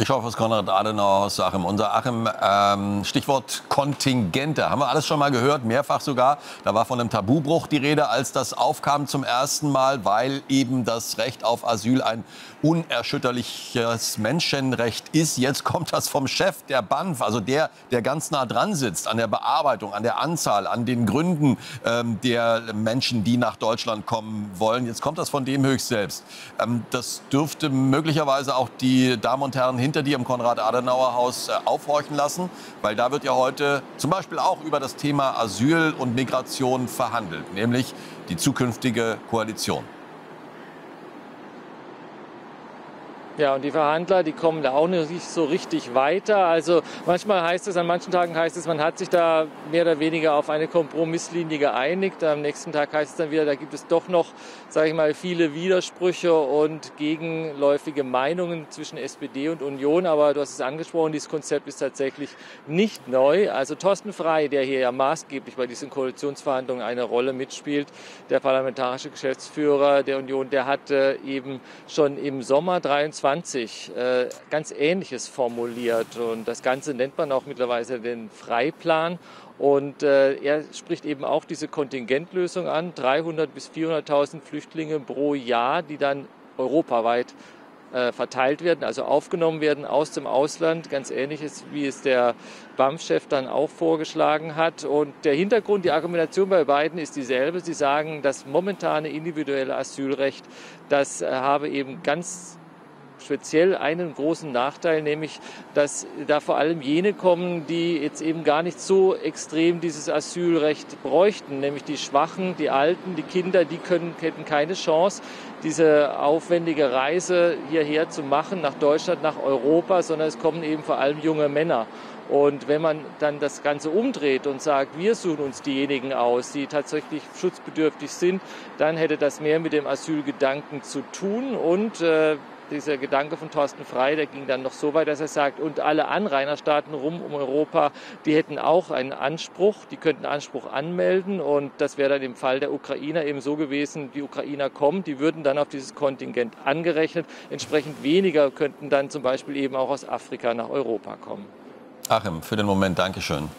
Ich hoffe, es Konrad-Adenauer-Haus, Achim. Unser Achim, Stichwort Kontingente. Haben wir alles schon mal gehört, mehrfach sogar. Da war von einem Tabubruch die Rede, als das aufkam zum ersten Mal, weil eben das Recht auf Asyl ein unerschütterliches Menschenrecht ist. Jetzt kommt das vom Chef der BANF, also der ganz nah dran sitzt, an der Bearbeitung, an der Anzahl, an den Gründen der Menschen, die nach Deutschland kommen wollen. Jetzt kommt das von dem höchst selbst. Das dürfte möglicherweise auch die Damen und Herren hinter dir im Konrad-Adenauer-Haus aufhorchen lassen, weil da wird ja heute zum Beispiel auch über das Thema Asyl und Migration verhandelt, nämlich die zukünftige Koalition. Ja, und die Verhandler, die kommen da auch nicht so richtig weiter. Also manchmal heißt es, an manchen Tagen heißt es, man hat sich da mehr oder weniger auf eine Kompromisslinie geeinigt. Am nächsten Tag heißt es dann wieder, da gibt es doch noch, sage ich mal, viele Widersprüche und gegenläufige Meinungen zwischen SPD und Union. Aber du hast es angesprochen, dieses Konzept ist tatsächlich nicht neu. Also Thorsten Frey, der hier ja maßgeblich bei diesen Koalitionsverhandlungen eine Rolle mitspielt, der parlamentarische Geschäftsführer der Union, der hat eben schon im Sommer 23 ganz Ähnliches formuliert. Und das Ganze nennt man auch mittlerweile den Freiplan. Und er spricht eben auch diese Kontingentlösung an, 300.000 bis 400.000 Flüchtlinge pro Jahr, die dann europaweit verteilt werden, also aufgenommen werden aus dem Ausland. Ganz ähnliches, wie es der BAMF-Chef dann auch vorgeschlagen hat. Und der Hintergrund, die Argumentation bei beiden ist dieselbe. Sie sagen, das momentane individuelle Asylrecht, das habe eben ganz speziell einen großen Nachteil, nämlich, dass da vor allem jene kommen, die jetzt eben gar nicht so extrem dieses Asylrecht bräuchten, nämlich die Schwachen, die Alten, die Kinder, die hätten keine Chance, diese aufwendige Reise hierher zu machen, nach Deutschland, nach Europa, sondern es kommen eben vor allem junge Männer. Und wenn man dann das Ganze umdreht und sagt, wir suchen uns diejenigen aus, die tatsächlich schutzbedürftig sind, dann hätte das mehr mit dem Asylgedanken zu tun. Und dieser Gedanke von Thorsten Frey, der ging dann noch so weit, dass er sagt, und alle Anrainerstaaten rum um Europa, die hätten auch einen Anspruch, die könnten Anspruch anmelden. Und das wäre dann im Fall der Ukrainer eben so gewesen, die Ukrainer kommen, die würden dann auf dieses Kontingent angerechnet. Entsprechend weniger könnten dann zum Beispiel eben auch aus Afrika nach Europa kommen. Achim, für den Moment Dankeschön.